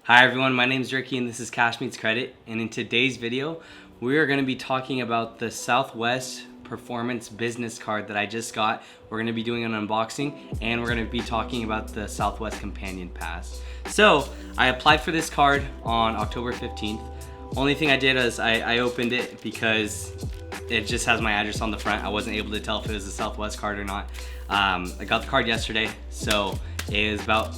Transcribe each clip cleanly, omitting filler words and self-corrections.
Hi everyone, my name is Ricky and this is Cash Meets Credit, and in today's video we are going to be talking about the Southwest Performance Business Card that I just got. We're going to be doing an unboxing and we're going to be talking about the Southwest Companion Pass. So I applied for this card on October 15th. Only thing I did is I opened it because it just has my address on the front. I wasn't able to tell if it was a Southwest card or not. I got the card yesterday, so it was about a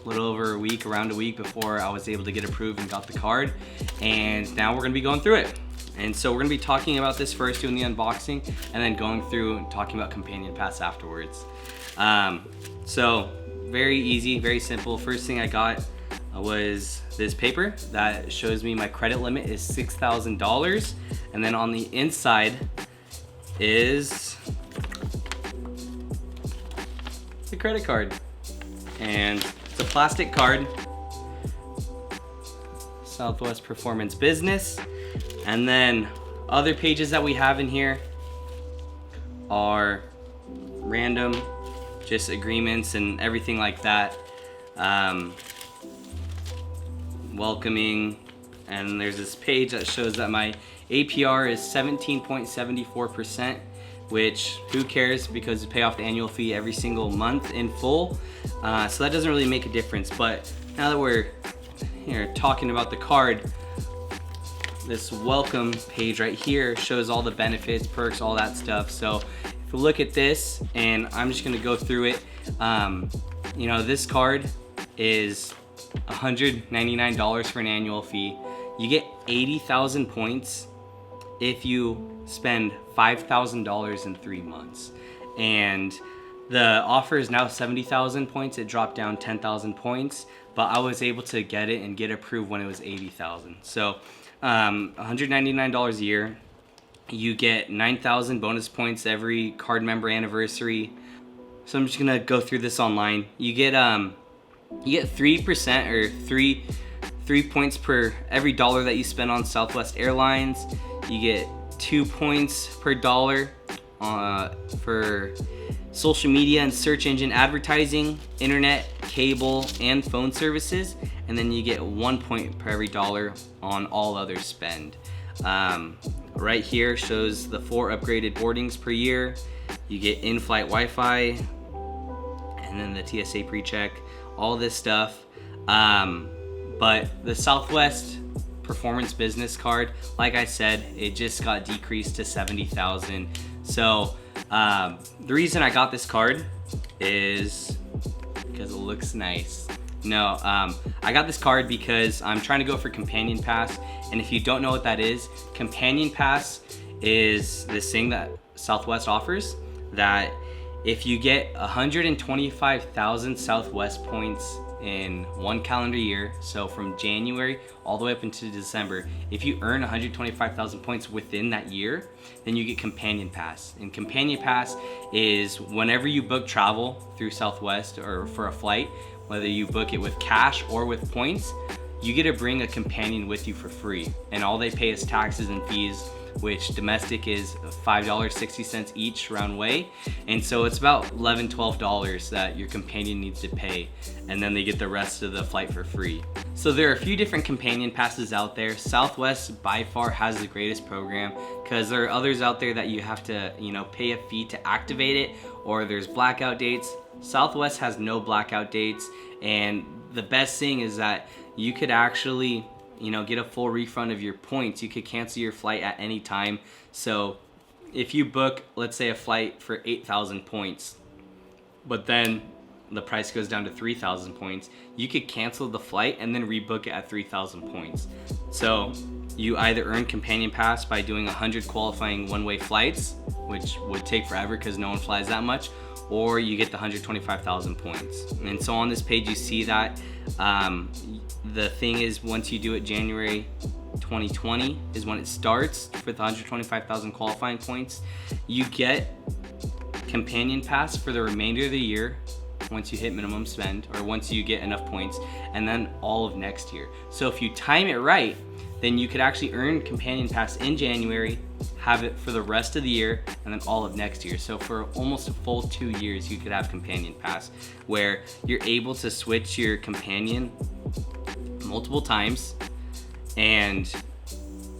little over a week, around a week before I was able to get approved and got the card. And now we're gonna be going through it. And so we're gonna be talking about this first, doing the unboxing, and then going through and talking about Companion Pass afterwards. So very easy, very simple. First thing I got was this paper that shows me my credit limit is $6,000. And then on the inside is the credit card. And it's a plastic card, Southwest Performance Business. And then other pages that we have in here are random, just agreements and everything like that. Welcoming, and there's this page that shows that my APR is 17.74%, which who cares, because you pay off the annual fee every single month in full. So that doesn't really make a difference. But now that we're here talking about the card, this welcome page right here shows all the benefits, perks, all that stuff. So if we look at this, and I'm just gonna go through it, this card is $199 for an annual fee. You get 80,000 points if you spend $5,000 in 3 months. And the offer is now 70,000 points. It dropped down 10,000 points, but I was able to get it and get approved when it was 80,000. So $199 a year. You get 9,000 bonus points every card member anniversary. So I'm just gonna go through this online. You get 3% or three points per every dollar that you spend on Southwest Airlines. You get 2 points per dollar for social media and search engine advertising, internet, cable, and phone services. And then you get 1 point per every dollar on all other spend. Right here shows the 4 upgraded boardings per year. You get in-flight Wi-Fi, and then the TSA pre-check, all this stuff. But the Southwest Performance Business Card, like I said, it just got decreased to 70,000. So the reason I got this card is because it looks nice. No, I got this card because I'm trying to go for Companion Pass. And if you don't know what that is, Companion Pass is this thing that Southwest offers, that if you get 125,000 Southwest points in 1 calendar year, so from January all the way up into December, if you earn 125,000 points within that year, then you get Companion Pass. And Companion Pass is whenever you book travel through Southwest or for a flight, whether you book it with cash or with points, you get to bring a companion with you for free. And all they pay is taxes and fees, which domestic is $5.60 each round way. And so it's about $11, $12 that your companion needs to pay. And then they get the rest of the flight for free. So there are a few different companion passes out there. Southwest by far has the greatest program, because there are others out there that you have to, pay a fee to activate it, or there's blackout dates. Southwest has no blackout dates. And the best thing is that you could actually get a full refund of your points. You could cancel your flight at any time. So if you book, let's say, a flight for 8,000 points, but then the price goes down to 3,000 points, you could cancel the flight and then rebook it at 3,000 points. So you either earn Companion Pass by doing 100 qualifying one-way flights, which would take forever because no one flies that much, or you get the 125,000 points. And so on this page you see that the thing is, once you do it January 2020 is when it starts for the 125,000 qualifying points. You get Companion Pass for the remainder of the year once you hit minimum spend, or once you get enough points, and then all of next year. So if you time it right, then you could actually earn Companion Pass in January, have it for the rest of the year, and then all of next year. So for almost a full 2 years, you could have Companion Pass, where you're able to switch your companion multiple times, and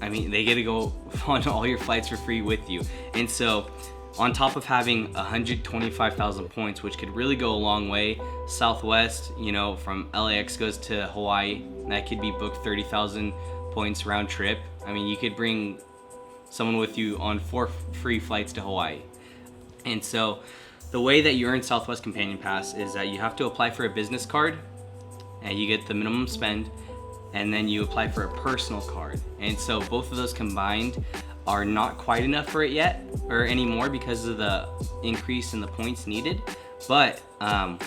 I mean, they get to go on all your flights for free with you. And so on top of having 125,000 points, which could really go a long way, Southwest, you know, from LAX goes to Hawaii, that could be booked 30,000 points round trip. I mean, you could bring someone with you on 4 free flights to Hawaii. And so the way that you earn Southwest Companion Pass is that you have to apply for a business card, and you get the minimum spend, and then you apply for a personal card. And so both of those combined are not quite enough for it yet or anymore because of the increase in the points needed. But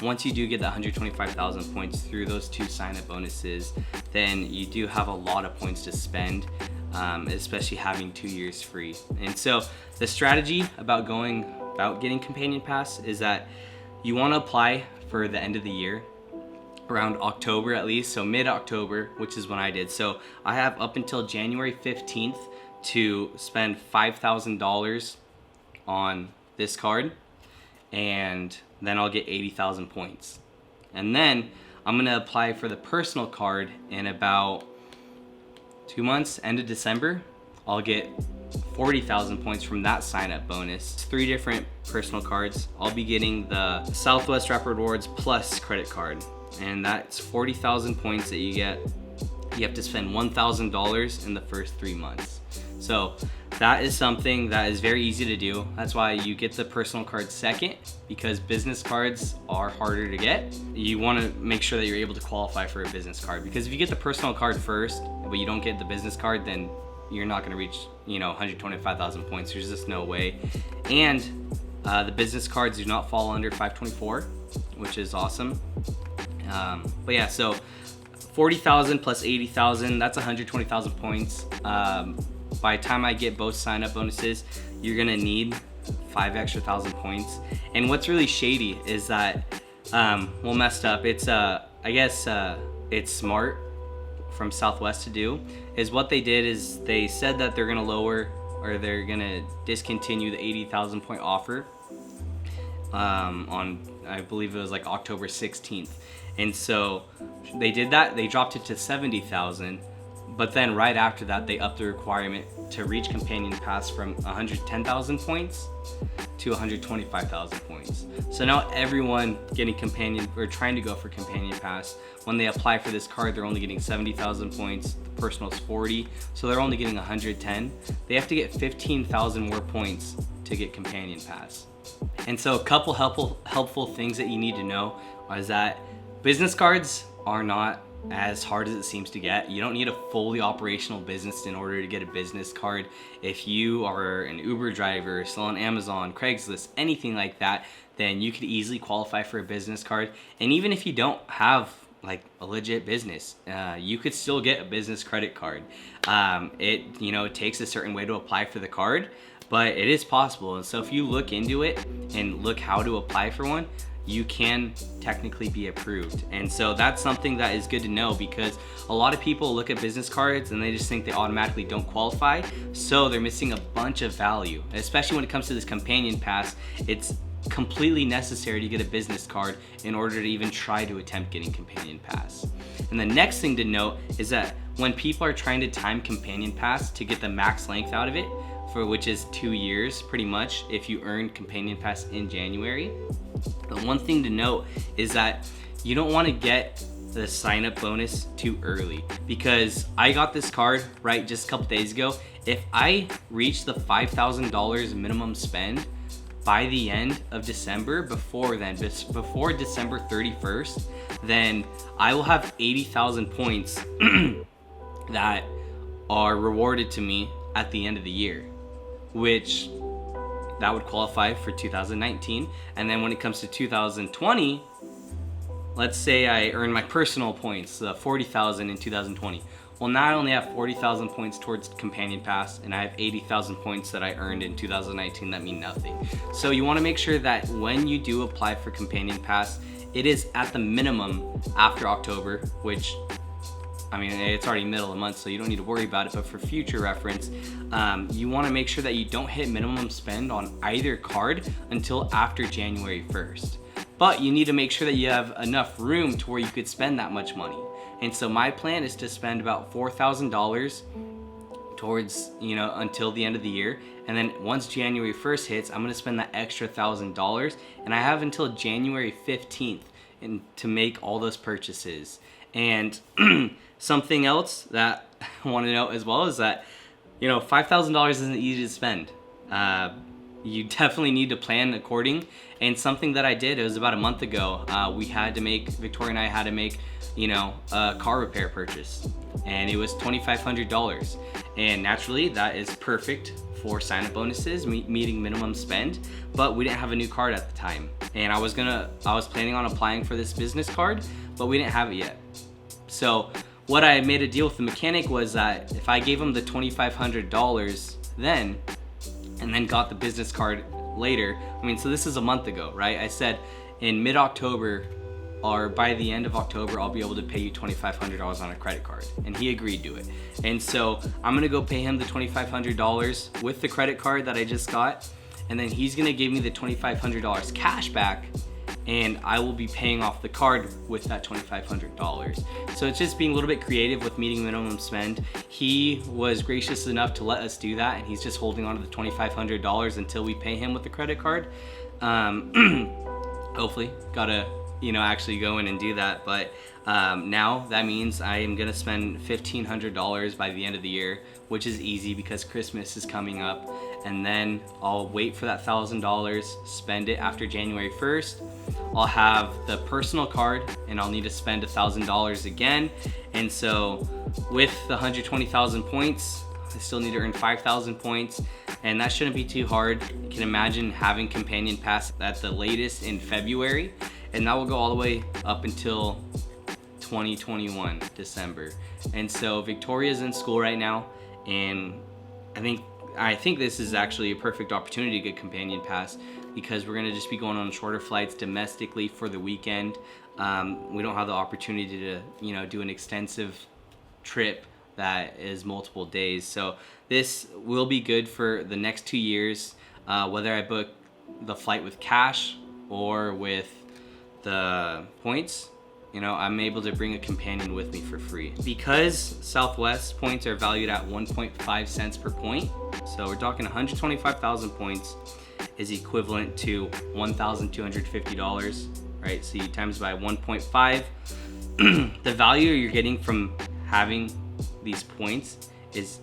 once you do get the 125,000 points through those 2 sign-up bonuses, then you do have a lot of points to spend, especially having 2 years free. And so the strategy about getting Companion Pass is that you want to apply for the end of the year, around October at least, so mid-October, which is when I did. So I have up until January 15th to spend $5,000 on this card, and then I'll get 80,000 points. And then I'm gonna apply for the personal card in about 2 months, end of December. I'll get 40,000 points from that sign-up bonus. It's 3 different personal cards. I'll be getting the Southwest Rapid Rewards Plus credit card, and that's 40,000 points that you get. You have to spend $1,000 in the first 3 months. So that is something that is very easy to do. That's why you get the personal card second, because business cards are harder to get. You want to make sure that you're able to qualify for a business card, because if you get the personal card first but you don't get the business card, then you're not going to reach, 125,000 points. There's just no way. And the business cards do not fall under 524, which is awesome. But yeah, so 40,000 plus 80,000, that's 120,000 points. By the time I get both sign-up bonuses, you're gonna need 5 extra thousand points. And what's really shady is that, messed up. It's I guess it's smart from Southwest to do. Is what they did is they said that they're gonna lower, or they're gonna discontinue the 80,000 point offer on, I believe it was like October 16th. And so they did that. They dropped it to 70,000. But then right after that, they upped the requirement to reach Companion Pass from 110,000 points to 125,000 points. So now everyone getting Companion, or trying to go for Companion Pass, when they apply for this card, they're only getting 70,000 points. The personal's 40, so they're only getting 110. They have to get 15,000 more points to get Companion Pass. And so a couple helpful things that you need to know is that business cards are not as hard as it seems to get. You don't need a fully operational business in order to get a business card. If you are an Uber driver, still on Amazon, Craigslist, anything like that, then you could easily qualify for a business card. And even if you don't have like a legit business, you could still get a business credit card. It takes a certain way to apply for the card, but it is possible. And so if you look into it and look how to apply for one, you can technically be approved. And so that's something that is good to know, because a lot of people look at business cards and they just think they automatically don't qualify, so they're missing a bunch of value. Especially when it comes to this Companion Pass, it's completely necessary to get a business card in order to even try to attempt getting Companion Pass. And the next thing to note is that when people are trying to time Companion Pass to get the max length out of it, for which is 2 years pretty much if you earn Companion Pass in January, the one thing to note is that you don't want to get the sign up bonus too early, because I got this card right just a couple days ago. If I reach the $5,000 minimum spend by the end of December, before December 31st, then I will have 80,000 points that are rewarded to me at the end of the year, which that would qualify for 2019. And then when it comes to 2020, let's say I earn my personal points, 40,000 in 2020. Well, now I only have 40,000 points towards Companion Pass, and I have 80,000 points that I earned in 2019 that mean nothing. So you want to make sure that when you do apply for Companion Pass, it is at the minimum after October, which, I mean, it's already middle of the month, so you don't need to worry about it. But for future reference, you want to make sure that you don't hit minimum spend on either card until after January 1st. But you need to make sure that you have enough room to where you could spend that much money. And so my plan is to spend about $4,000 towards, until the end of the year. And then once January 1st hits, I'm gonna spend that extra $1,000, and I have until January 15th to make all those purchases. And something else that I want to note as well is that, $5,000 isn't easy to spend. You definitely need to plan according. And something that I did, it was about a month ago, Victoria and I had to make, a car repair purchase. And it was $2,500. And naturally, that is perfect for sign-up bonuses, meeting minimum spend, but we didn't have a new card at the time. And I was planning on applying for this business card, but we didn't have it yet. So what I made a deal with the mechanic was that if I gave him the $2,500 then, and then got the business card later, so this is a month ago, right? I said in mid-October, or by the end of October, I'll be able to pay you $2,500 on a credit card. And he agreed to it. And so I'm gonna go pay him the $2,500 with the credit card that I just got. And then he's gonna give me the $2,500 cash back, and I will be paying off the card with that $2,500. So it's just being a little bit creative with meeting minimum spend. He was gracious enough to let us do that, and he's just holding on to the $2,500 until we pay him with the credit card. Hopefully, gotta actually go in and do that. But now that means I am gonna spend $1,500 by the end of the year, which is easy because Christmas is coming up. And then I'll wait for that $1,000, spend it after January 1st. I'll have the personal card, and I'll need to spend $1,000 again. And so with the 120,000 points, I still need to earn 5,000 points, and that shouldn't be too hard. You can imagine having Companion Pass at the latest in February, and that will go all the way up until 2021 December. And so Victoria's in school right now, and I think this is actually a perfect opportunity to get Companion Pass, because we're gonna just be going on shorter flights domestically for the weekend. We don't have the opportunity to do an extensive trip that is multiple days. So this will be good for the next 2 years, whether I book the flight with cash or with the points. I'm able to bring a companion with me for free. Because Southwest points are valued at 1.5 cents per point, so we're talking 125,000 points is equivalent to $1,250, right? So you times by 1.5. The value you're getting from having these points is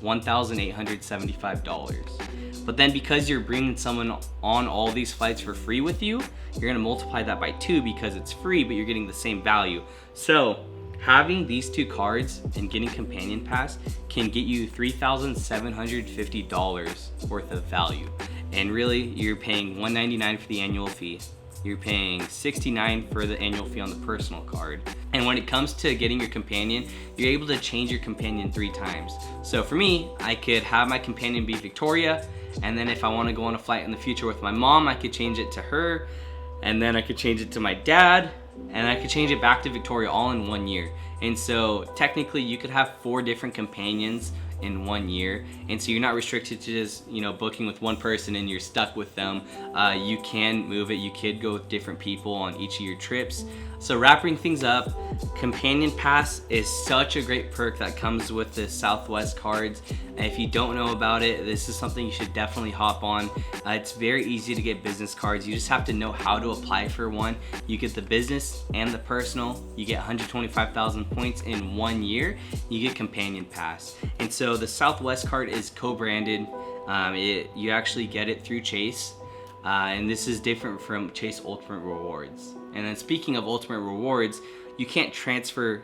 $1,875. But then because you're bringing someone on all these flights for free with you, you're gonna multiply that by 2 because it's free, but you're getting the same value. So having these two cards and getting Companion Pass can get you $3,750 worth of value. And really, you're paying $199 for the annual fee. You're paying $69 for the annual fee on the personal card. And when it comes to getting your companion, you're able to change your companion 3 times. So for me, I could have my companion be Victoria, and then if I want to go on a flight in the future with my mom, I could change it to her, and then I could change it to my dad, and I could change it back to Victoria all in 1 year. And so technically you could have 4 different companions in 1 year, and so you're not restricted to just booking with one person and you're stuck with them. You can move it. You could go with different people on each of your trips. So wrapping things up, Companion Pass is such a great perk that comes with the Southwest cards. And if you don't know about it, this is something you should definitely hop on. It's very easy to get business cards. You just have to know how to apply for one. You get the business and the personal. You get 125,000 points in 1 year. You get Companion Pass. And so the Southwest card is co-branded. You actually get it through Chase. And this is different from Chase Ultimate Rewards. And then speaking of Ultimate Rewards, you can't transfer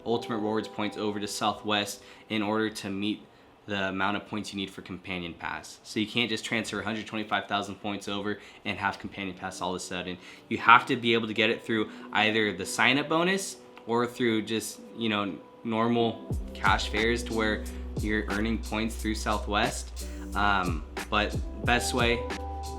Ultimate Rewards points over to Southwest in order to meet the amount of points you need for Companion Pass. So you can't just transfer 125,000 points over and have Companion Pass all of a sudden. You have to be able to get it through either the sign-up bonus or through just, normal cash fares to where you're earning points through Southwest. But best way,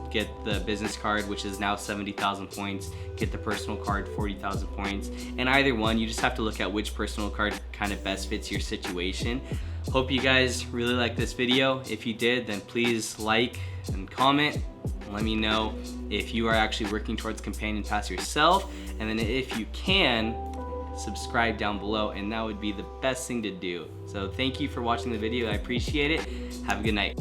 get the business card, which is now 70,000 points, get the personal card, 40,000 points, and either one, you just have to look at which personal card kind of best fits your situation. Hope you guys really liked this video. If you did, then please like and comment. Let me know if you are actually working towards Companion Pass yourself, and then if you can, subscribe down below, and that would be the best thing to do. So thank you for watching the video. I appreciate it. Have a good night.